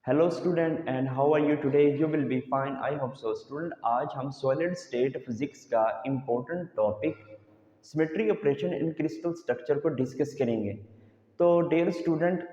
Hello student and how are you today? You will be fine, I hope so. Student, आज हम solid state physics का important topic symmetry operation in crystal structure को discuss करेंगे। तो dear student,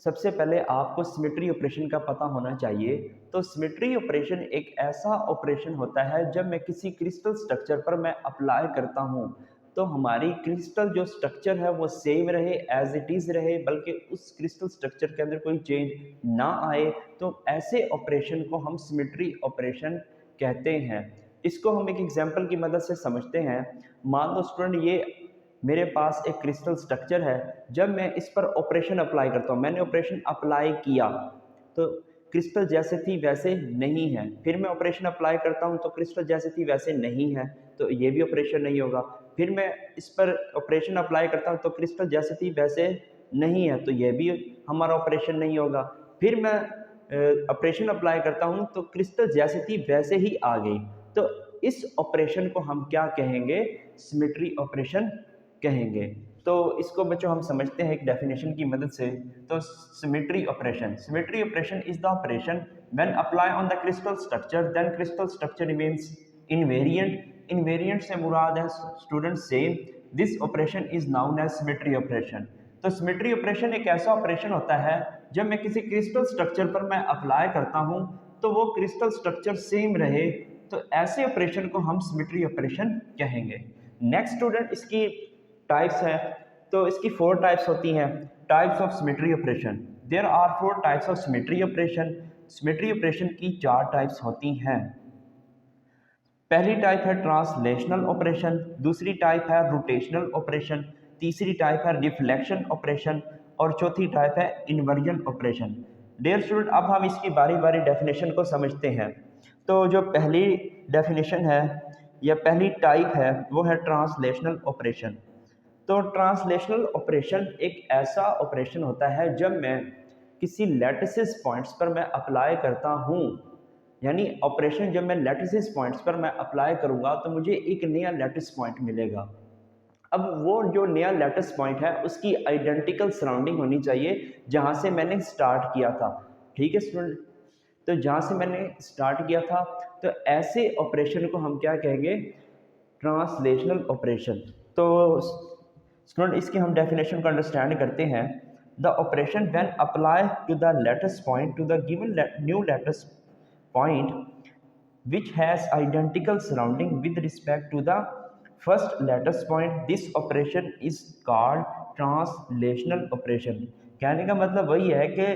सबसे पहले आपको symmetry operation का पता होना चाहिए। तो सिमेट्री ऑपरेशन एक ऐसा ऑपरेशन होता है जब मैं किसी क्रिस्टल स्ट्रक्चर पर मैं अप्लाई करता हूँ तो हमारी क्रिस्टल जो स्ट्रक्चर है वो सेम रहे, एज इट इज़ रहे, बल्कि उस क्रिस्टल स्ट्रक्चर के अंदर कोई चेंज ना आए। तो ऐसे ऑपरेशन को हम सिमेट्री ऑपरेशन कहते हैं। इसको हम एक एग्जांपल की मदद से समझते हैं। मान लो स्टूडेंट, ये मेरे पास एक क्रिस्टल स्ट्रक्चर है। जब मैं इस पर ऑपरेशन अप्लाई करता हूँ, मैंने ऑपरेशन अप्लाई किया तो क्रिस्टल जैसे थी वैसे नहीं है। फिर मैं ऑपरेशन अप्लाई करता हूँ तो क्रिस्टल जैसे थी वैसे नहीं है, तो ये भी ऑपरेशन नहीं होगा। फिर मैं इस पर ऑपरेशन अप्लाई करता हूँ तो क्रिस्टल जैसे थी वैसे नहीं है, तो ये भी हमारा ऑपरेशन नहीं होगा। फिर मैं ऑपरेशन अप्लाई करता हूँ तो क्रिस्टल जैसे थी वैसे ही आ गई। तो इस ऑपरेशन को हम क्या कहेंगे? सिमेट्री ऑपरेशन कहेंगे। तो इसको बच्चों हम समझते हैं एक डेफिनेशन की मदद से। तो symmetry operation is the operation when apply on the crystal structure then crystal structure remains invariant. Invariant से मुराद है student same. This operation is known as symmetry operation. तो सिमेट्री ऑपरेशन एक ऐसा ऑपरेशन होता है जब मैं किसी क्रिस्टल स्ट्रक्चर पर मैं अप्लाई करता हूं तो वो क्रिस्टल स्ट्रक्चर सेम रहे, तो ऐसे ऑपरेशन को हम सिमेट्री ऑपरेशन कहेंगे। नेक्स्ट स्टूडेंट, इसकी टाइप्स है। तो इसकी 4 टाइप्स होती हैं। Types of symmetry operation, there are 4 types of symmetry operation. Symmetry operation की 4 टाइप्स होती हैं। पहली टाइप है ट्रांसलेशनल ऑपरेशन, दूसरी टाइप है रोटेशनल ऑपरेशन, तीसरी टाइप है रिफ्लेक्शन ऑपरेशन और चौथी टाइप है इन्वर्जन ऑपरेशन। डियर स्टूडेंट, अब हम इसकी बारी बारी डेफिनेशन को समझते हैं। तो जो पहली डेफिनेशन है या पहली टाइप है वो है ट्रांसलेशनल ऑपरेशन। तो ट्रांसलेशनल ऑपरेशन एक ऐसा ऑपरेशन होता है जब मैं किसी लैटिसेस पॉइंट्स पर मैं अप्लाई करता हूँ। यानी ऑपरेशन जब मैं लैटिसेस पॉइंट्स पर मैं अप्लाई करूँगा तो मुझे एक नया लैटिस पॉइंट मिलेगा। अब वो जो नया लैटिस पॉइंट है उसकी आइडेंटिकल सराउंडिंग होनी चाहिए जहाँ से मैंने स्टार्ट किया था। ठीक है स्टूडेंट, तो जहाँ से मैंने स्टार्ट किया था तो ऐसे ऑपरेशन को हम क्या कहेंगे? Translational operation. तो स्टूडेंट, इसकी हम डेफिनेशन को अंडरस्टैंड करते हैं। The operation when apply to the lattice point to the given new lattice point which has identical surrounding with respect to the first lattice point, this operation is called translational operation। कहने का मतलब वही है कि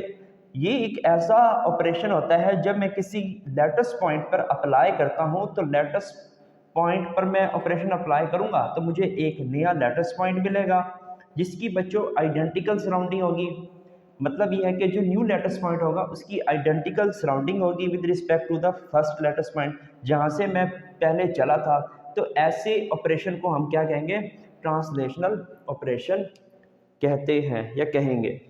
ये एक ऐसा operation होता है जब मैं किसी लेटेस्ट पॉइंट पर अप्लाई करता हूं तो लेटेस्ट पॉइंट पर मैं ऑपरेशन अप्लाई करूंगा तो मुझे एक नया लेटेस्ट पॉइंट मिलेगा जिसकी बच्चों आइडेंटिकल सराउंडिंग होगी। मतलब ये है कि जो न्यू लेटेस्ट पॉइंट होगा उसकी आइडेंटिकल सराउंडिंग होगी with respect to the first lattice point जहाँ से मैं पहले चला था। तो ऐसे ऑपरेशन को हम क्या कहेंगे? ट्रांसलेशनल ऑपरेशन कहते हैं या कहेंगे।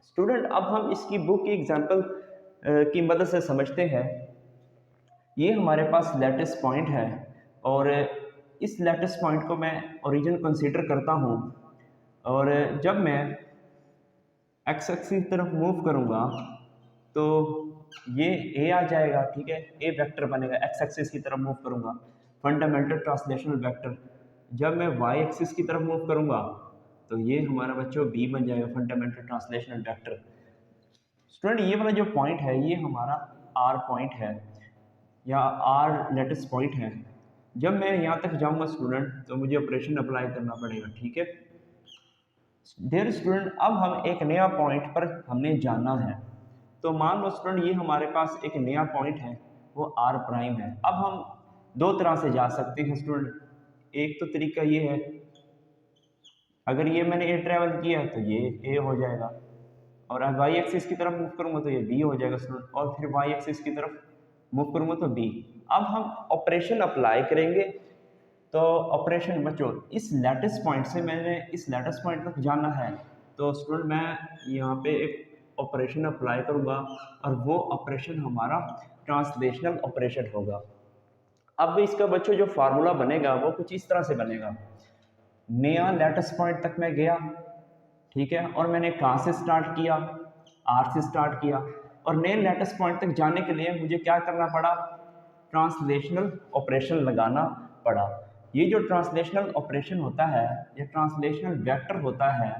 स्टूडेंट, अब हम इसकी बुक की एग्जांपल की मदद से समझते हैं। ये हमारे पास लेटेस्ट पॉइंट है और इस लेटेस्ट पॉइंट को मैं ओरिजिन कंसीडर करता हूँ। और जब मैं एक्स एक्सिस की तरफ मूव करूंगा तो ये ए आ जाएगा। ठीक है, ए वेक्टर बनेगा। एक्स एक्सिस की तरफ मूव करूंगा, फंडामेंटल ट्रांसलेशनल वेक्टर। जब मैं वाई एक्सिस की तरफ मूव करूंगा तो ये हमारा बच्चों बी बन जाएगा, फंडामेंटल ट्रांसलेशनल वेक्टर। स्टूडेंट, ये वाला जो पॉइंट है ये हमारा आर पॉइंट है या आर लेटेस्ट पॉइंट है। जब मैं यहाँ तक जाऊँगा स्टूडेंट तो मुझे ऑपरेशन अप्लाई करना पड़ेगा। ठीक है डियर स्टूडेंट, अब हम एक नया पॉइंट पर हमने जाना है। तो मान लो स्टूडेंट, ये हमारे पास एक नया पॉइंट है, वो आर प्राइम है। अब हम 2 तरह से जा सकते हैं स्टूडेंट। एक तो तरीका ये है, अगर ये मैंने ए ट्रैवल किया तो ये ए हो जाएगा और वाई एक्सिस की तरफ मूव करूंगा तो ये बी हो जाएगा स्टूडेंट, और फिर वाई एक्सिस की तरफ मूव करूंगा तो बी। अब हम ऑपरेशन अप्लाई करेंगे। तो ऑपरेशन बच्चों, इस लेटेस्ट पॉइंट से मैंने इस लेटेस्ट पॉइंट तक जाना है तो स्टूडेंट मैं यहाँ पे एक ऑपरेशन अप्लाई करूँगा और वो ऑपरेशन हमारा ट्रांसलेशनल ऑपरेशन होगा। अब इसका बच्चों जो फार्मूला बनेगा वो कुछ इस तरह से बनेगा। नया लेटेस्ट पॉइंट तक मैं गया, ठीक है, और मैंने कहाँ से स्टार्ट किया? आर से स्टार्ट किया। और नए लेटेस्ट पॉइंट तक जाने के लिए मुझे क्या करना पड़ा, ट्रांसलेशनल ऑपरेशन लगाना पड़ा। ये जो ट्रांसलेशनल ऑपरेशन होता है, ये ट्रांसलेशनल वेक्टर होता है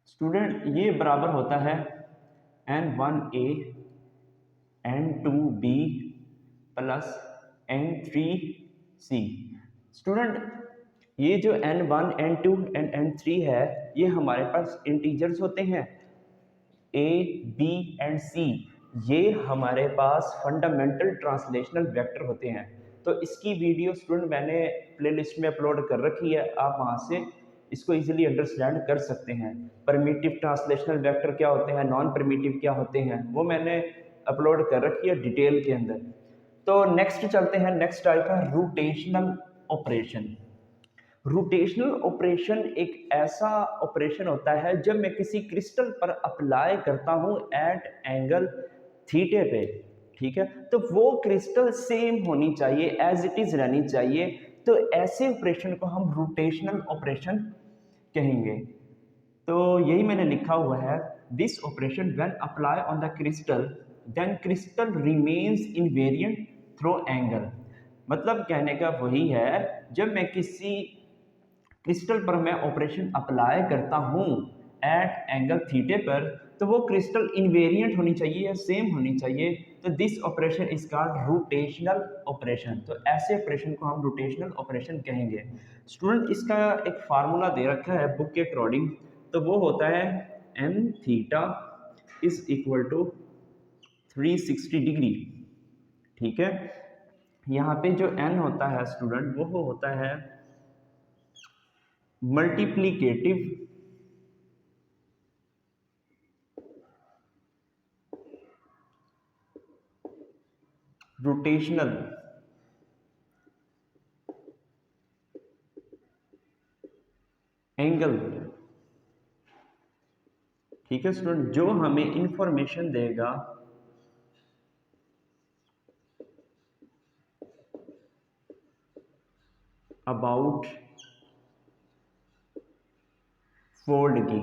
स्टूडेंट, ये बराबर होता है n1a n2b plus n3c। Student ये जो n1 n2 एंड n3 है, ये हमारे पास इंटीजर्स होते हैं a b एंड c, ये हमारे पास फंडामेंटल ट्रांसलेशनल वेक्टर होते हैं। तो इसकी वीडियो स्टूडेंट मैंने प्लेलिस्ट में अपलोड कर रखी है, आप वहाँ से इसको इजीली अंडरस्टैंड कर सकते हैं। परमिटिव ट्रांसलेशनल वेक्टर क्या होते हैं, नॉन परमिटिव क्या होते हैं, वो मैंने अपलोड कर रखी है डिटेल के अंदर। तो नेक्स्ट चलते हैं, नेक्स्ट टाइप है रोटेशनल ऑपरेशन। रोटेशनल ऑपरेशन एक ऐसा ऑपरेशन होता है जब मैं किसी क्रिस्टल पर अप्लाई करता हूं एट एंगल थीटे पे, ठीक है, तो वो क्रिस्टल सेम होनी चाहिए, एज इट इज रहनी चाहिए। तो ऐसे ऑपरेशन को हम रोटेशनल ऑपरेशन कहेंगे। तो यही मैंने लिखा हुआ है, this operation when apply on the crystal then crystal remains invariant through angle. मतलब कहने का वही है, जब मैं किसी क्रिस्टल पर मैं ऑपरेशन अप्लाई करता हूँ एट एंगल थीटे पर, तो वो क्रिस्टल इनवेरिएंट होनी चाहिए या सेम होनी चाहिए। तो this operation is called rotational operation. तो ऐसे ऑपरेशन को हम रोटेशनल ऑपरेशन कहेंगे। स्टूडेंट इसका एक फार्मूला दे रखा है बुक के अकॉर्डिंग, तो वो होता है n theta is equal to 360 degree, ठीक है। यहाँ पे जो एन होता है स्टूडेंट, वो होता है मल्टीप्लिकेटिव रोटेशनल एंगल, ठीक है स्टूडेंट, जो हमें इंफॉर्मेशन देगा अबाउट फोल्ड की,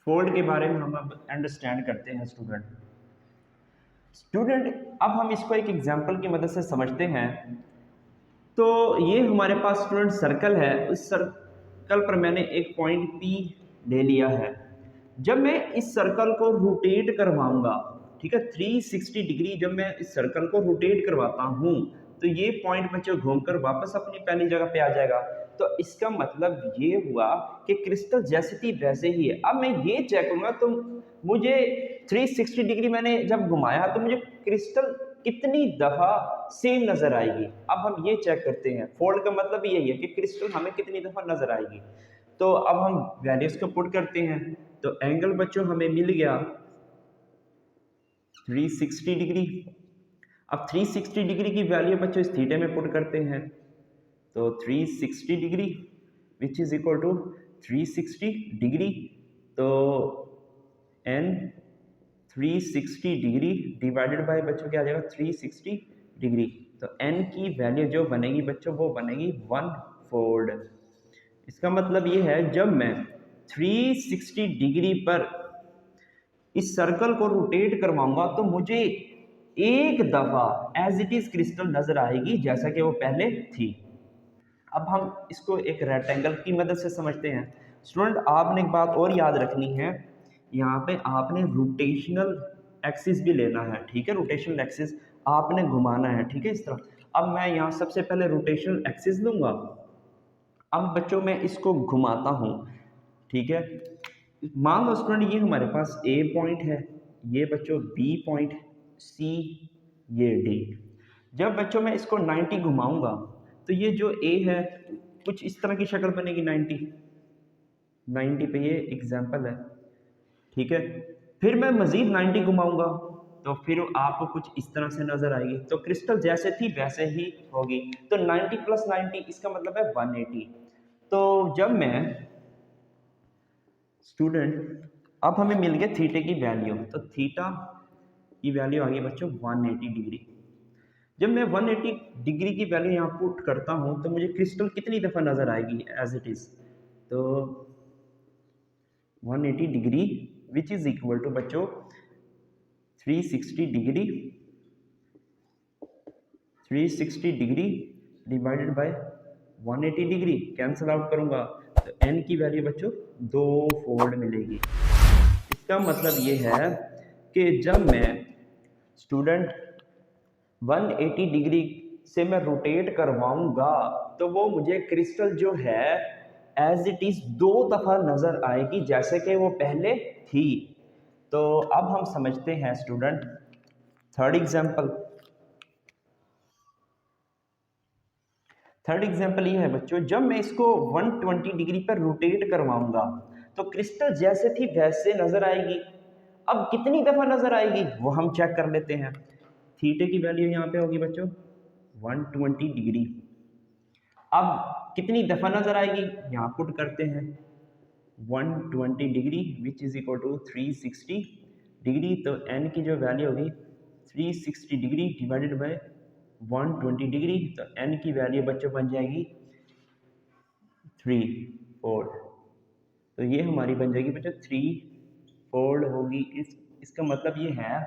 फोल्ड के बारे में हम अब अंडरस्टैंड करते हैं स्टूडेंट। अब हम इसको एक एग्जांपल की मदद से समझते हैं। तो ये हमारे पास स्टूडेंट सर्कल है, उस सर्कल पर मैंने एक पॉइंट P ले लिया है। जब मैं इस सर्कल को रोटेट करवाऊंगा, ठीक है, 360 डिग्री जब मैं इस सर्कल को रोटेट करवाता हूं, तो ये पॉइंट बच्चों घूमकर वापस अपनी पहली जगह पे आ जाएगा। तो इसका मतलब ये हुआ कि क्रिस्टल जैसी थी वैसे ही है। अब मैं ये चेक करूंगा तो मुझे 360 डिग्री मैंने जब घुमाया तो मुझे क्रिस्टल कितनी दफा सेम नजर आएगी। अब हम ये चेक करते हैं, फोल्ड का मतलब यही है कि क्रिस्टल हमें कितनी दफा नजर आएगी। तो अब हम वैल्यूज को पुट करते हैं, तो एंगल बच्चों हमें मिल गया 360 डिग्री। अब 360 डिग्री की वैल्यू बच्चों इस थीटे में पुट करते हैं, तो 360 degree which is equal to 360 degree, तो n 360 डिग्री डिवाइडेड बाय बच्चों क्या आ जाएगा 360 डिग्री। तो n की वैल्यू जो बनेगी बच्चों वो बनेगी 1/4। इसका मतलब ये है जब मैं 360 डिग्री पर इस सर्कल को रोटेट करवाऊंगा तो मुझे एक दफा एज इट इज क्रिस्टल नजर आएगी जैसा कि वो पहले थी। अब हम इसको एक रेक्टेंगल की मदद से समझते हैं। स्टूडेंट आपने एक बात और याद रखनी है, यहाँ पे आपने रोटेशनल एक्सिस भी लेना है, ठीक है, रोटेशनल एक्सिस आपने घुमाना है, ठीक है, इस तरह। अब मैं यहाँ सबसे पहले रोटेशनल एक्सिस लूंगा। अब बच्चों मैं इसको घुमाता हूँ, ठीक है। मान लो स्टूडेंट ये हमारे पास ए पॉइंट है, ये बच्चों बी पॉइंट, सी, ये डी। जब बच्चों मैं इसको 90 घुमाऊंगा तो ये जो ए है कुछ इस तरह की शक्ल बनेगी 90 पे, ये एग्जाम्पल है, ठीक है। फिर मैं मजीद 90 घुमाऊंगा तो फिर आपको कुछ इस तरह से नजर आएगी। तो क्रिस्टल जैसे थी वैसे ही होगी। तो 90 + 90 इसका मतलब है 180। तो जब मैं स्टूडेंट अब हमें मिल गया थीटे की वैल्यू, तो थीटा की वैल्यू आ गई बच्चों 180 डिग्री। जब मैं 180 डिग्री की वैल्यू यहाँ पुट करता हूँ तो मुझे क्रिस्टल कितनी दफ़ा नज़र आएगी एज इट इज़, तो 180 degree which is equal to बच्चों 360 degree, 360 degree divided by 180 degree. Cancel out करूंगा तो n की वैल्यू बच्चों 2 फोल्ड मिलेगी। इसका मतलब ये है कि जब मैं स्टूडेंट 180 डिग्री से मैं रोटेट करवाऊंगा तो वो मुझे क्रिस्टल जो है एज इट इज 2 दफ़ा नज़र आएगी जैसे कि वो पहले थी। तो अब हम समझते हैं student third example. Third example ये है बच्चों, जब मैं इसको 120 डिग्री पर रोटेट करवाऊंगा तो क्रिस्टल जैसे थी वैसे नजर आएगी। अब कितनी दफा नजर आएगी वो हम चेक कर लेते हैं। थीटे की वैल्यू यहाँ पे होगी बच्चों 120 डिग्री। अब कितनी दफा नजर आएगी यहाँ पुट करते हैं 120 degree which is equal to 360 degree. तो n की जो वैल्यू होगी 360 डिग्री डिवाइडेड बाय 120 डिग्री। तो n की वैल्यू बच्चों बन जाएगी 3 फोल्ड। तो ये हमारी बन जाएगी बच्चों 3 फोल्ड होगी। इसका मतलब ये है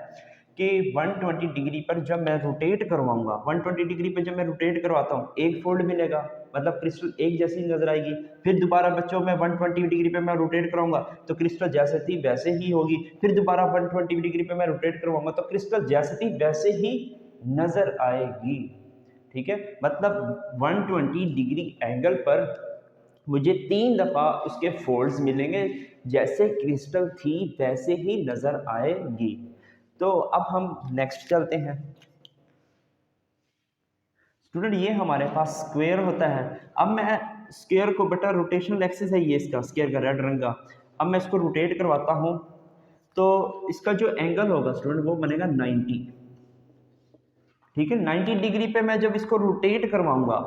कि 120 डिग्री पर जब मैं रोटेट करवाऊंगा, 120 डिग्री पर जब मैं रोटेट करवाता हूँ 1 फोल्ड मिलेगा, मतलब क्रिस्टल एक जैसी नजर आएगी। फिर दोबारा बच्चों मैं 120 डिग्री पे मैं रोटेट कराऊंगा तो क्रिस्टल जैसे थी वैसे ही होगी। फिर दोबारा 120 डिग्री पे मैं रोटेट करवाऊंगा तो क्रिस्टल जैसे थी वैसे ही नजर आएगी। ठीक है, मतलब 120 डिग्री एंगल पर मुझे 3 दफा उसके फोल्ड्स मिलेंगे, जैसे क्रिस्टल थी वैसे ही नजर आएगी। तो अब हम नेक्स्ट चलते हैं स्टूडेंट। ये हमारे पास स्क्वायर होता है। अब मैं स्क्वायर को बेटा रोटेशनल एक्सिस है ये इसका स्क्वायर का रेड रंग का, अब मैं इसको रोटेट करवाता हूं तो इसका जो एंगल होगा स्टूडेंट वो बनेगा 90। ठीक है, 90 डिग्री पे मैं जब इसको रोटेट करवाऊंगा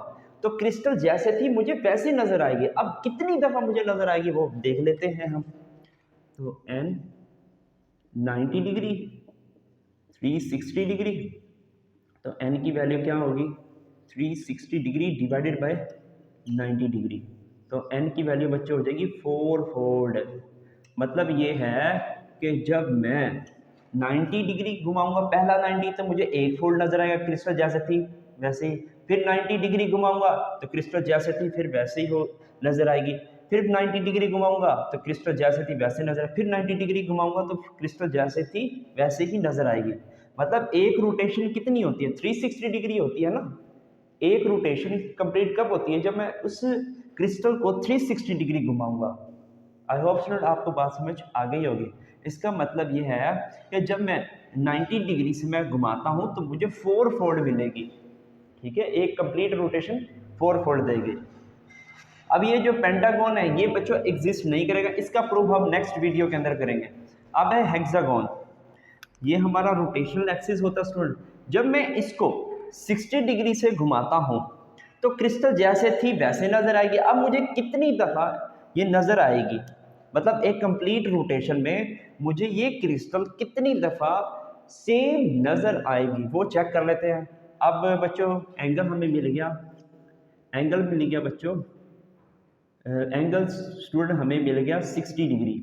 तो क्रिस्टल जैसे थी मुझे वैसे नजर आएगी। अब कितनी दफा मुझे नजर आएगी वो देख लेते हैं हम। तो n 90 डिग्री 360 डिग्री, तो n की वैल्यू क्या होगी 360 डिग्री डिवाइडेड बाय 90 डिग्री। तो n की वैल्यू बच्चे हो जाएगी 4 फोल्ड। मतलब ये है कि जब मैं 90 डिग्री घुमाऊंगा, पहला 90 तो मुझे 1 फोल्ड नजर आएगा क्रिस्टल जैसे थी वैसे ही। फिर 90 डिग्री घुमाऊंगा तो क्रिस्टल जैसे थी फिर वैसे ही हो नजर आएगी। फिर 90 डिग्री घुमाऊंगा तो क्रिस्टल जैसे थी वैसे नजर आएगी। फिर 90 डिग्री घुमाऊंगा तो क्रिस्टल जैसे थी वैसे ही नजर आएगी। मतलब एक रोटेशन कितनी होती है 360 डिग्री होती है ना। एक रोटेशन कंप्लीट कब होती है जब मैं उस क्रिस्टल को 360 डिग्री घुमाऊंगा। आई होप स्टूडेंट आपको बात समझ आ गई होगी। इसका मतलब ये है कि जब मैं 90 डिग्री से मैं घुमाता हूं तो मुझे 4 फोल्ड मिलेगी। ठीक है, एक कंप्लीट रोटेशन 4 फोल्ड देगी। अब ये जो पेंटागन है ये बच्चों एग्जिस्ट नहीं करेगा, इसका प्रूफ हम नेक्स्ट वीडियो के अंदर करेंगे। अब है हेक्सागन, ये हमारा रोटेशनल एक्सिस होता है स्टूडेंट। जब मैं इसको 60 डिग्री से घुमाता हूं तो क्रिस्टल जैसे थी वैसे नजर आएगी। अब मुझे कितनी दफा ये नजर आएगी, मतलब एक कंप्लीट रोटेशन में मुझे ये क्रिस्टल कितनी दफा सेम नजर आएगी वो चेक कर लेते हैं। अब बच्चों एंगल हमें मिल गया, एंगल मिल गया बच्चों, एंगल स्टूडेंट हमें मिल गया 60 डिग्री।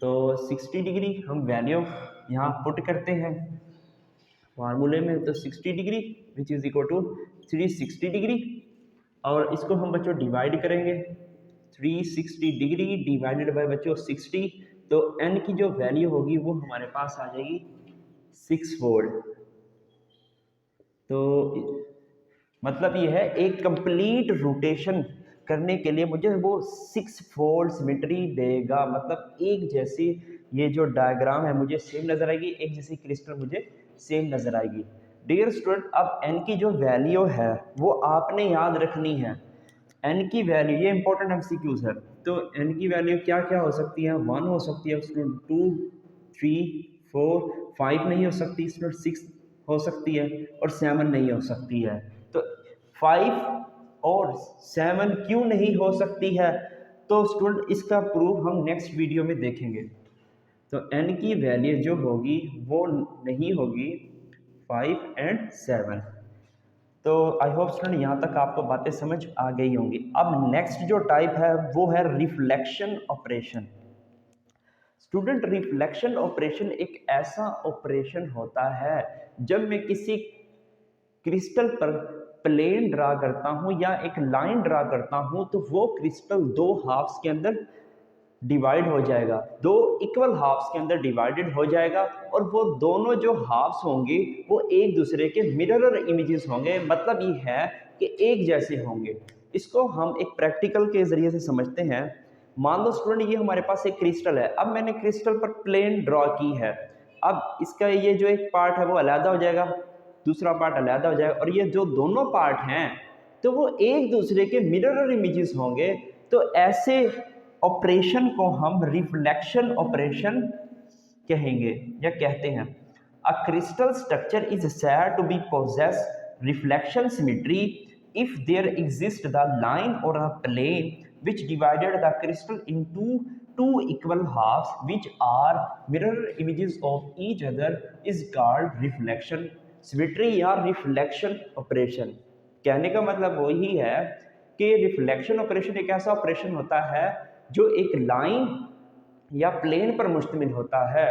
तो 60 डिग्री हम वैल्यू यहाँ पुट करते हैं फार्मूले में। तो 60 degree which is equal to 360 degree, और इसको हम बच्चों डिवाइड करेंगे 360 डिग्री डिवाइडेड बाय बच्चों 60। तो n की जो वैल्यू होगी वो हमारे पास आ जाएगी 6 फोल्ड। तो मतलब ये है एक कंप्लीट रोटेशन करने के लिए मुझे वो 6 फोल्ड सिमेट्री देगा। मतलब एक जैसी ये जो डायग्राम है मुझे सेम नजर आएगी, एक जैसी क्रिस्टल मुझे सेम नजर आएगी। डियर स्टूडेंट, अब n की जो वैल्यू है वो आपने याद रखनी है। n की वैल्यू, ये इंपॉर्टेंट एमसीक्यूज है। तो n की वैल्यू क्या क्या हो सकती है, 1 हो सकती है स्टूडेंट, 2 3 4 5 नहीं हो सकती स्टूडेंट, 6 हो सकती है और 7 नहीं हो सकती है। तो 5 और 7 क्यों नहीं हो सकती है, तो स्टूडेंट इसका प्रूफ हम नेक्स्ट वीडियो में देखेंगे। तो n की वैल्यू जो होगी वो नहीं होगी 5 एंड 7। तो आई होप स्टूडेंट यहाँ तक आपको बातें समझ आ गई होंगी। अब नेक्स्ट जो टाइप है वो है reflection operation. Student, reflection operation एक ऐसा ऑपरेशन होता है जब मैं किसी क्रिस्टल पर प्लेन ड्रा करता हूं या एक लाइन ड्रा करता हूं तो वो क्रिस्टल दो हाफ्स के अंदर डिवाइड हो जाएगा, दो इक्वल हाफ्स के अंदर डिवाइडेड हो जाएगा और वो दोनों जो हाफ्स होंगे वो एक दूसरे के मिरर इमेजेस होंगे। मतलब ये है कि एक जैसे होंगे। इसको हम एक प्रैक्टिकल के जरिए से समझते हैं। मान लो स्टूडेंट, ये हमारे पास एक क्रिस्टल है। अब मैंने क्रिस्टल पर प्लेन ड्रॉ की है। अब इसका ये जो एक पार्ट है वो अलहदा हो जाएगा, दूसरा पार्ट अलहदा हो जाएगा, और ये जो दोनों पार्ट हैं तो वो एक दूसरे के मिरर इमेजेस होंगे। तो ऐसे ऑपरेशन को हम रिफ्लेक्शन ऑपरेशन कहेंगे या कहते हैं। A crystal structure is said to be possess reflection symmetry if there exists the line or a plane which divided the crystal into two equal halves which are mirror images of each other is called reflection symmetry या reflection operation। कहने का मतलब वही है कि reflection operation एक ऐसा operation होता है जो एक लाइन या प्लेन पर मुश्तमिल होता है।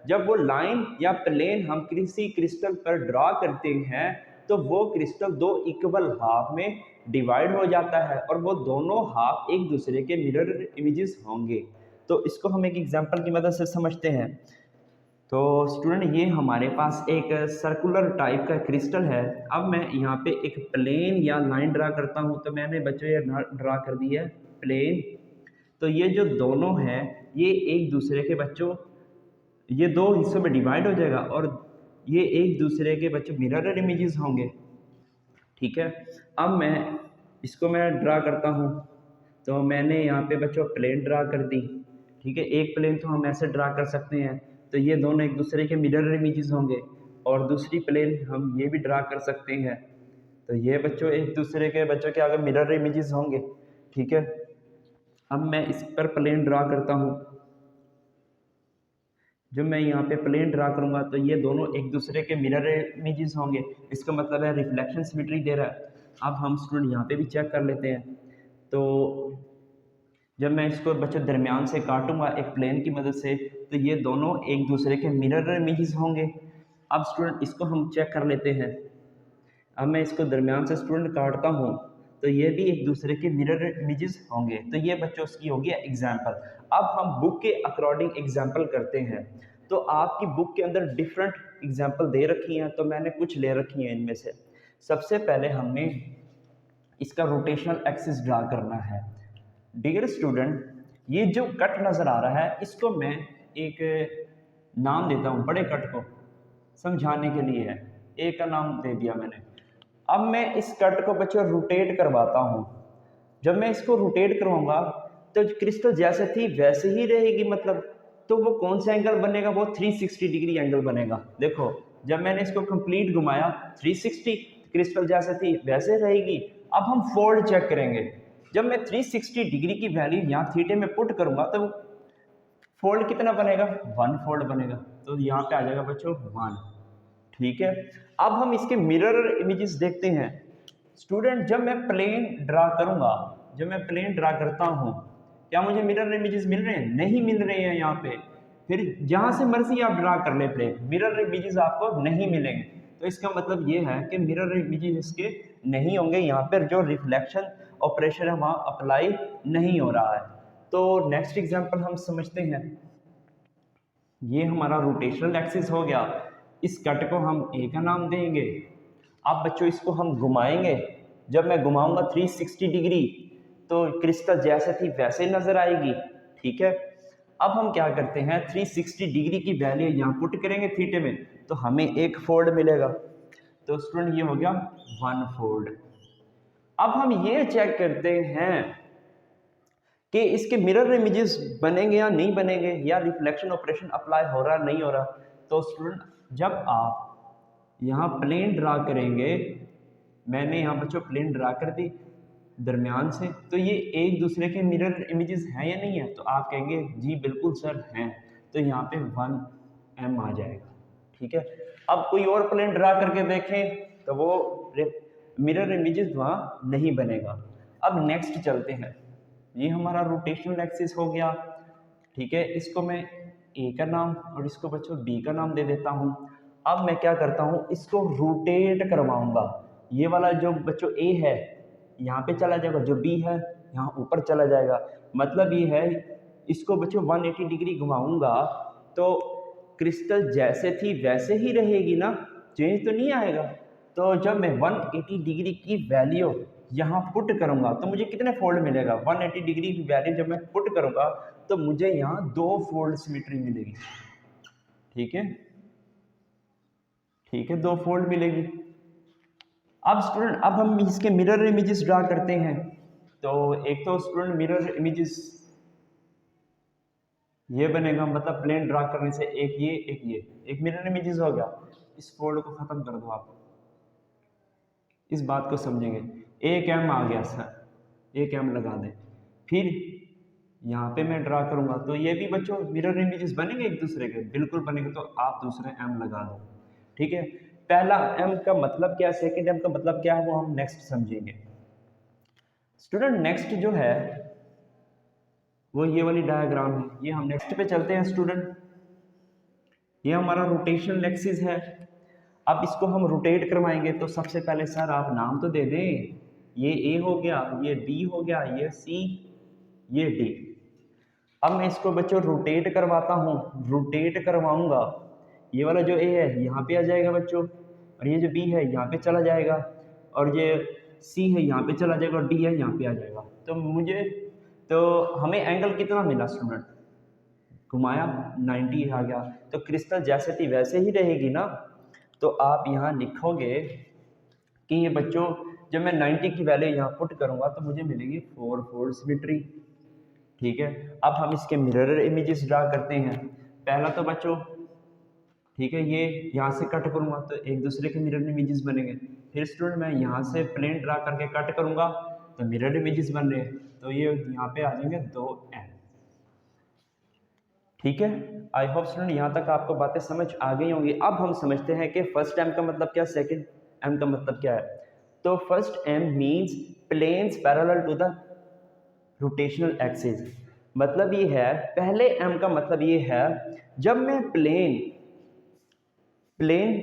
जब वो लाइन या प्लेन हम किसी क्रिस्टल पर ड्रॉ करते हैं तो वो क्रिस्टल दो इक्वल हाफ में डिवाइड हो जाता है और वो दोनों हाफ एक दूसरे के मिरर इमेजेस होंगे। तो इसको हम एक एग्जांपल की मदद से समझते हैं। तो स्टूडेंट, ये हमारे पास एक सर्कुलर टाइप का क्रिस्टल है। अब मैं यहाँ पे एक प्लेन या लाइन ड्रा करता हूँ। तो मैंने बच्चों ये ड्रा कर दी है प्लेन। तो ये जो दोनों हैं ये एक दूसरे के बच्चों ये दो हिस्सों में डिवाइड हो जाएगा और ये एक दूसरे के बच्चों मिरर इमेजेस होंगे। ठीक है, अब मैं ड्रा करता हूँ। तो मैंने यहाँ पे बच्चों प्लेन ड्रा कर दी। ठीक है, एक प्लेन तो हम ऐसे ड्रा कर सकते हैं, तो ये दोनों एक दूसरे के मिरर इमेजेस होंगे। और दूसरी प्लेन हम ये भी ड्रा कर सकते हैं, तो ये बच्चों एक दूसरे के बच्चों के आगे मिरर इमेजेस होंगे। ठीक है, अब मैं इस पर प्लेन ड्रा करता हूँ। जब मैं यहाँ पे प्लेन ड्रा करूँगा तो ये दोनों एक दूसरे के मिरर इमेजेस होंगे। इसका मतलब है रिफ्लेक्शन सिमेट्री दे रहा है। अब हम स्टूडेंट यहाँ पे भी चेक कर लेते हैं। तो जब मैं इसको बच्चों दरमियान से काटूंगा एक प्लेन की मदद से तो ये दोनों एक दूसरे के मिरर इमेजेस होंगे। अब स्टूडेंट इसको हम चेक कर लेते हैं। अब मैं इसको दरमियान से स्टूडेंट काटता हूँ तो ये भी एक दूसरे के मिरर इमेजेस होंगे। तो ये बच्चों उसकी होगी एग्जाम्पल। अब हम बुक के अकॉर्डिंग एग्जाम्पल करते हैं। तो आपकी बुक के अंदर डिफरेंट एग्जाम्पल दे रखी हैं, तो मैंने कुछ ले रखी हैं इनमें से। सबसे पहले हमने इसका रोटेशनल एक्सिस ड्रा करना है। डियर स्टूडेंट, ये जो कट नज़र आ रहा है इसको मैं एक नाम देता हूँ, बड़े कट को समझाने के लिए है। ए का नाम दे दिया मैंने। अब मैं इस कट को बच्चों रोटेट करवाता हूँ। जब मैं इसको रोटेट करवाऊंगा तो क्रिस्टल जैसे थी वैसे ही रहेगी। मतलब तो वो कौन सा एंगल बनेगा? वो 360 डिग्री एंगल बनेगा। देखो, जब मैंने इसको कंप्लीट घुमाया 360, क्रिस्टल जैसे थी वैसे रहेगी। अब हम फोल्ड चेक करेंगे। जब मैं 360 डिग्री की वैल्यू यहाँ थीटे में पुट करूंगा तो फोल्ड कितना बनेगा? 1 फोल्ड बनेगा। तो यहाँ पे आ जाएगा बच्चों 1। ठीक है, अब हम इसके मिरर इमेजेस देखते हैं। स्टूडेंट, जब मैं प्लेन ड्रा करूंगा, जब मैं प्लेन ड्रा करता हूँ, क्या मुझे मिरर इमेजेस मिल रहे हैं? नहीं मिल रहे हैं यहाँ पे। फिर जहाँ से मर्जी आप ड्रा कर ले प्लेन, मिरर इमेजेस आपको नहीं मिलेंगे। तो इसका मतलब ये है कि मिरर इमेजेस इसके नहीं होंगे। यहाँ पर जो रिफ्लेक्शन ऑपरेशन है वहाँ अप्लाई नहीं हो रहा है। तो नेक्स्ट एग्जाम्पल हम समझते हैं। ये हमारा रोटेशनल एक्सिस हो गया। इस कट को हम ए का नाम देंगे। अब बच्चों इसको हम घुमाएंगे। जब मैं घुमाऊंगा 360 डिग्री तो क्रिस्टल जैसे थी वैसे नजर आएगी। ठीक है, अब हम क्या करते हैं, 360 डिग्री की वैल्यू यहाँ पुट करेंगे थीटे में तो हमें एक फोल्ड मिलेगा। तो स्टूडेंट ये हो गया 1 फोल्ड। अब हम ये चेक करते हैं कि इसके मिरर इमेजेस बनेंगे या नहीं बनेंगे, या रिफ्लेक्शन ऑपरेशन अप्लाई हो रहा नहीं हो रहा। तो स्टूडेंट, जब आप यहाँ प्लेन ड्रा करेंगे, मैंने यहाँ बच्चों प्लेन ड्रा कर दी दरमियान से, तो ये एक दूसरे के मिरर इमेजेस हैं या नहीं है? तो आप कहेंगे जी बिल्कुल सर हैं। तो यहाँ पे 1m आ जाएगा। ठीक है, अब कोई और प्लेन ड्रा करके देखें तो वो मिरर इमेजेस वहाँ नहीं बनेगा। अब नेक्स्ट चलते हैं। ये हमारा रोटेशनल एक्सिस हो गया। ठीक है, इसको मैं ए का नाम और इसको बच्चों बी का नाम दे देता हूँ। अब मैं क्या करता हूँ, इसको रोटेट करवाऊंगा। ये वाला जो बच्चों ए है यहाँ पे चला जाएगा, जो बी है यहाँ ऊपर चला जाएगा। मतलब ये है इसको बच्चों 180 डिग्री घुमाऊंगा तो क्रिस्टल जैसे थी वैसे ही रहेगी ना, चेंज तो नहीं आएगा। तो जब मैं 180 डिग्री की वैल्यू यहाँ पुट करूँगा तो मुझे कितने फोल्ड मिलेगा, 180 डिग्री की वैल्यू जब मैं पुट करूँगा तो मुझे यहाँ 2 फोल्ड सिमेट्री मिलेगी। ठीक है, ठीक है, 2 फोल्ड मिलेगी। अब स्टूडेंट अब हम इसके मिरर इमेजेस ड्रा करते हैं। तो एक तो स्टूडेंट मिरर इमेजेस ये बनेगा, मतलब प्लेन ड्रा करने से एक मिरर इमेजेस हो गया। इस फोल्ड को खत्म कर दो, आप इस बात को समझेंगे। एक एम आ गया सर, एक एम लगा दें। फिर यहाँ पे मैं ड्रा करूंगा तो ये भी बच्चों मिरर इमेजेस बनेंगे एक दूसरे के, बिल्कुल बनेंगे। तो आप दूसरे एम लगा दो। ठीक है, पहला एम का मतलब क्या है, सेकंड एम का मतलब क्या है, वो हम नेक्स्ट समझेंगे। स्टूडेंट नेक्स्ट जो है वो ये वाली डायग्राम है, ये हम नेक्स्ट पे चलते हैं स्टूडेंट। ये हमारा रोटेशनल एक्सिस है। अब इसको हम रोटेट करवाएंगे तो सबसे पहले सर आप नाम तो दे दें। ये ए हो गया, ये बी हो गया, ये सी, ये डी। अब मैं इसको बच्चों रोटेट करवाता हूँ, रोटेट करवाऊंगा। ये वाला जो ए है यहाँ पे आ जाएगा बच्चों, और ये जो बी है यहाँ पे चला जाएगा, और ये सी है यहाँ पे चला जाएगा, और डी है यहाँ पे आ जाएगा। तो हमें एंगल कितना मिला स्टूडेंट, घुमाया 90 आ गया। तो क्रिस्टल जैसे थी वैसे ही रहेगी ना। तो आप यहाँ लिखोगे कि ये बच्चों जब मैं 90 की वैल्यू यहाँ पुट करूँगा तो मुझे मिलेगी 4 फोल्ड सिमेट्री। ठीक है, अब हम इसके मिरर इमेजेस ड्रा करते हैं। पहला तो बच्चों ठीक है, ये यहाँ से कट करूँगा तो एक दूसरे के मिरर इमेजेस बनेंगे। फिर स्टूडेंट मैं यहाँ से प्लेन ड्रा करके कट करूँगा तो मिरर इमेजेस बन रहे हैं, तो ये यहाँ पे आ जाएंगे 2n। ठीक है, आई होप स्टूडेंट यहाँ तक आपको बातें समझ आ गई होंगी। अब हम समझते हैं कि फर्स्ट एम का मतलब क्या, सेकंड एम का मतलब क्या है। तो first m means planes parallel to the rotational axis. मतलब ये है, पहले एम का मतलब ये है जब मैं प्लेन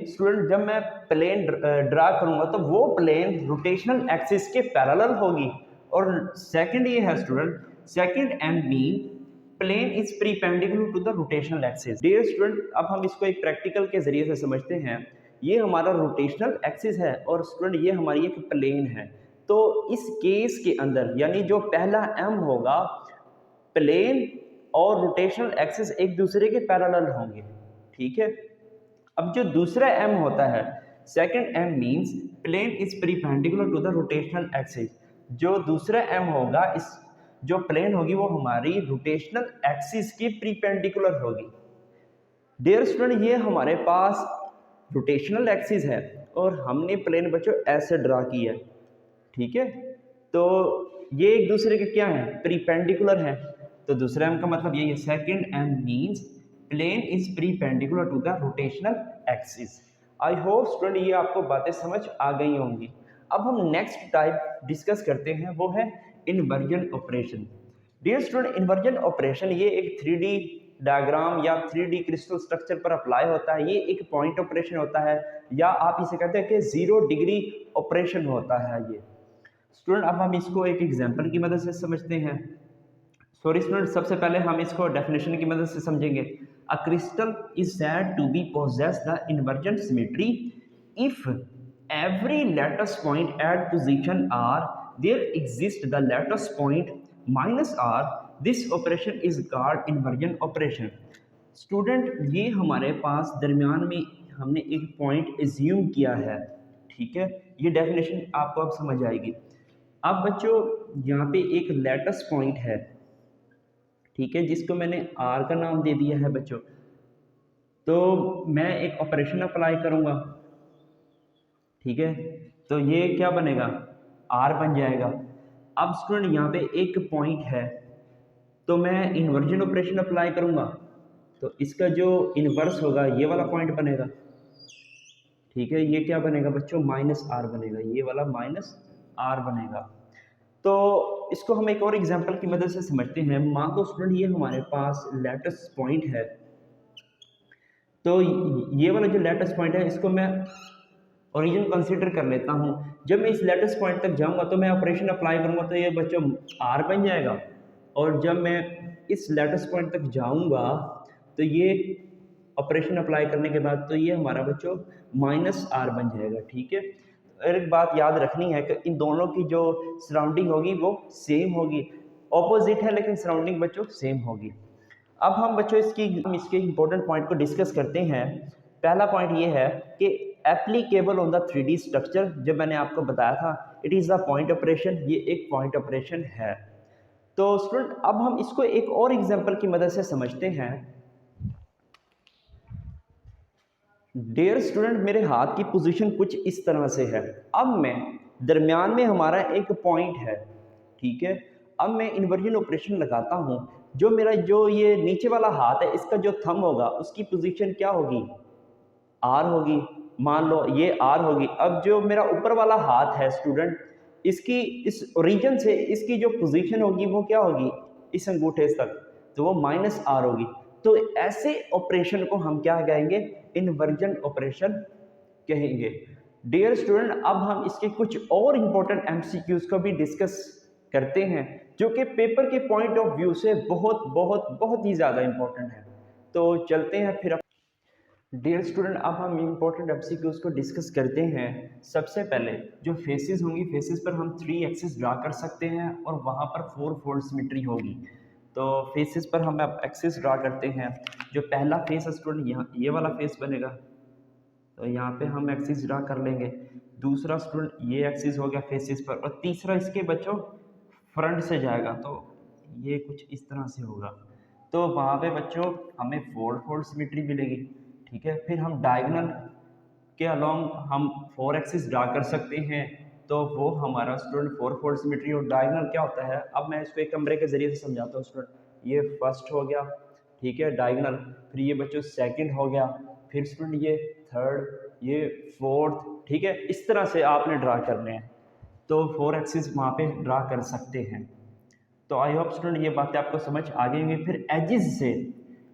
स्टूडेंट जब मैं प्लेन ड्रा करूंगा तो वो प्लेन रोटेशनल एक्सिस के पैरेलल होगी। और सेकंड ये है student, second M mean plane is perpendicular to the rotational axis. Dear student अब हम इसको एक प्रैक्टिकल के जरिए से समझते हैं। ये हमारा रोटेशनल एक्सिस है और स्टूडेंट ये हमारी एक प्लेन है। तो इस केस के अंदर यानी जो पहला एम होगा, प्लेन और रोटेशनल एक्सिस एक दूसरे के पैरेलल होंगे। ठीक है, अब जो दूसरा एम होता है, second m means plane is perpendicular to the rotational axis. जो दूसरा एम होगा, इस जो प्लेन होगी वो हमारी रोटेशनल एक्सिस की परपेंडिकुलर होगी। डियर स्टूडेंट ये हमारे पास रोटेशनल एक्सिस है और हमने प्लेन बच्चों ऐसे ड्रा की है। ठीक है, तो ये एक दूसरे के क्या है, परपेंडिकुलर है। तो दूसरा एम का मतलब यही है, second m means plane is perpendicular to the rotational axis. I hope student ये आपको बातें समझ आ गई होंगी। अब हम नेक्स्ट टाइप डिस्कस करते हैं, वो है inversion operation. Dear student inversion operation ये एक 3D डायग्राम या 3D क्रिस्टल स्ट्रक्चर पर अप्लाई होता है। ये एक पॉइंट ऑपरेशन होता है, या आप इसे कहते हैं कि 0 डिग्री ऑपरेशन होता है ये। स्टूडेंट अब हम इसको एक एग्जांपल की मदद से समझते हैं। सॉरी स्टूडेंट, सबसे पहले हम इसको डेफिनेशन की मदद से समझेंगे। A crystal is said to be possess the inversion symmetry if every lattice point at position r there exists the lattice point minus r. this operation is called inversion operation. Student ये हमारे पास दरमियान में हमने एक point assume किया है। ठीक है, ये डेफिनेशन आपको अब समझ आएगी। अब बच्चों यहाँ पे एक लैटिस पॉइंट है, ठीक है, जिसको मैंने r का नाम दे दिया है बच्चों। तो मैं एक ऑपरेशन अप्लाई करूँगा। ठीक है, तो ये क्या बनेगा, R बन जाएगा। अब स्टूडेंट यहाँ पे एक पॉइंट है, तो मैं इन्वर्जन ऑपरेशन अप्लाई करूँगा तो इसका जो इन्वर्स होगा ये वाला पॉइंट बनेगा। ठीक है, ये क्या बनेगा बच्चों, -R बनेगा, ये वाला -R बनेगा। तो इसको हम एक और एग्जांपल की मदद से समझते हैं। मान लो स्टूडेंट ये हमारे पास लैटिस पॉइंट है, तो ये वाला जो लेटेस्ट पॉइंट है इसको मैं ओरिजिन कंसीडर कर लेता हूँ। जब मैं इस लेटेस्ट पॉइंट तक जाऊँगा तो मैं ऑपरेशन अप्लाई करूँगा तो ये बच्चों आर बन जाएगा, और जब मैं इस लेटेस्ट पॉइंट तक जाऊँगा तो ये ऑपरेशन अप्लाई करने के बाद तो ये हमारा बच्चों माइनस आर बन जाएगा। ठीक है, और एक बात याद रखनी है कि इन दोनों की जो सराउंडिंग होगी वो सेम होगी, ऑपोजिट है लेकिन सराउंडिंग बच्चों सेम होगी। अब हम बच्चों इसके इंपॉर्टेंट पॉइंट को डिस्कस करते हैं। पहला पॉइंट ये है कि applicable on the 3D structure, जब मैंने आपको बताया था it is the point operation, ये एक पॉइंट ऑपरेशन है। तो स्टूडेंट अब हम इसको एक और एग्जांपल की मदद से समझते हैं। डियर स्टूडेंट, मेरे हाथ की पोजीशन कुछ इस तरह से है। अब मैं दरमियान में हमारा एक पॉइंट है, ठीक है। अब मैं इन्वर्जन ऑपरेशन लगाता हूँ, जो मेरा जो ये नीचे वाला हाथ है इसका जो थंब होगा उसकी पोजीशन क्या होगी, आर होगी। मान लो ये आर होगी। अब जो मेरा ऊपर वाला हाथ है स्टूडेंट, इसकी इस ओरिजिन से इसकी जो पोजीशन होगी वो क्या होगी, इस अंगूठे तक, तो वो माइनस आर होगी। तो ऐसे ऑपरेशन को हम क्या कहेंगे, इन्वर्जन ऑपरेशन कहेंगे। डियर स्टूडेंट, अब हम इसके कुछ और इंपॉर्टेंट एमसीक्यूज को भी डिस्कस करते हैं जो कि पेपर के पॉइंट ऑफ व्यू से बहुत बहुत बहुत ही ज़्यादा इंपॉर्टेंट है। तो चलते हैं फिर। डियर स्टूडेंट, अब हम इम्पोर्टेंट एमसीक्यूज को डिस्कस करते हैं। सबसे पहले जो फेसेस होंगी, फेसेस पर हम 3 एक्सिस ड्रा कर सकते हैं और वहाँ पर 4 फोल्ड सिमेट्री होगी। तो फेसेस पर हम अब एक्सिस ड्रा करते हैं। जो पहला फेस है स्टूडेंट, यहाँ ये वाला फेस बनेगा, तो यहाँ पे हम एक्सिस ड्रा कर लेंगे। दूसरा स्टूडेंट ये एक्सिस हो गया फेसेस पर, और तीसरा इसके बच्चों फ्रंट से जाएगा, तो ये कुछ इस तरह से होगा। तो वहाँ पे बच्चों हमें फोल्ड सिमेट्री मिलेगी। ठीक है, फिर हम डायगोनल के अलोंग हम 4 एक्सिस ड्रा कर सकते हैं, तो वो हमारा स्टूडेंट 4 फोल्ड सिमेट्री। और डायगोनल क्या होता है, अब मैं इसको एक कमरे के जरिए से समझाता हूँ स्टूडेंट। ये फर्स्ट हो गया, ठीक है, डायगोनल। फिर ये बच्चों सेकंड हो गया, फिर स्टूडेंट ये थर्ड, ये फोर्थ। ठीक है, इस तरह से आपने ड्रा करने हैं, तो 4 एक्सिस वहाँ पे ड्रा कर सकते हैं। तो आई होप स्टूडेंट ये बातें आपको समझ आ गई होंगी। फिर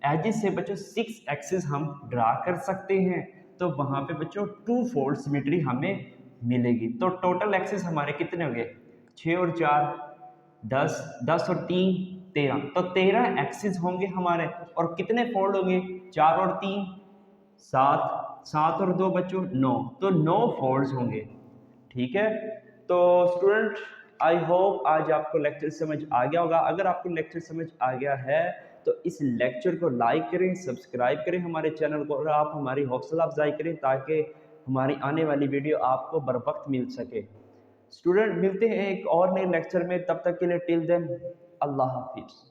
एजिस से बच्चों 6 एक्सिस हम ड्रा कर सकते हैं, तो वहाँ पे बच्चों 2 फोल्ड सिमेट्री हमें मिलेगी। तो टोटल एक्सिस हमारे कितने हो गए, 6 और 4 10, 10 और 3 13, तो 13 एक्सिस होंगे हमारे। और कितने फोल्ड होंगे, 4 और 3 7, 7 और 2 बच्चों 9, तो 9 फोल्ड्स होंगे। ठीक है, तो स्टूडेंट आई होप आज आपको लेक्चर समझ आ गया होगा। अगर आपको लेक्चर समझ आ गया है तो इस लेक्चर को लाइक करें, सब्सक्राइब करें हमारे चैनल को, और आप हमारी हौसला अफजाई करें ताकि हमारी आने वाली वीडियो आपको बर वक्त मिल सके। स्टूडेंट मिलते हैं एक और नए लेक्चर में, तब तक के लिए टिल देन अल्लाह हाफिज़।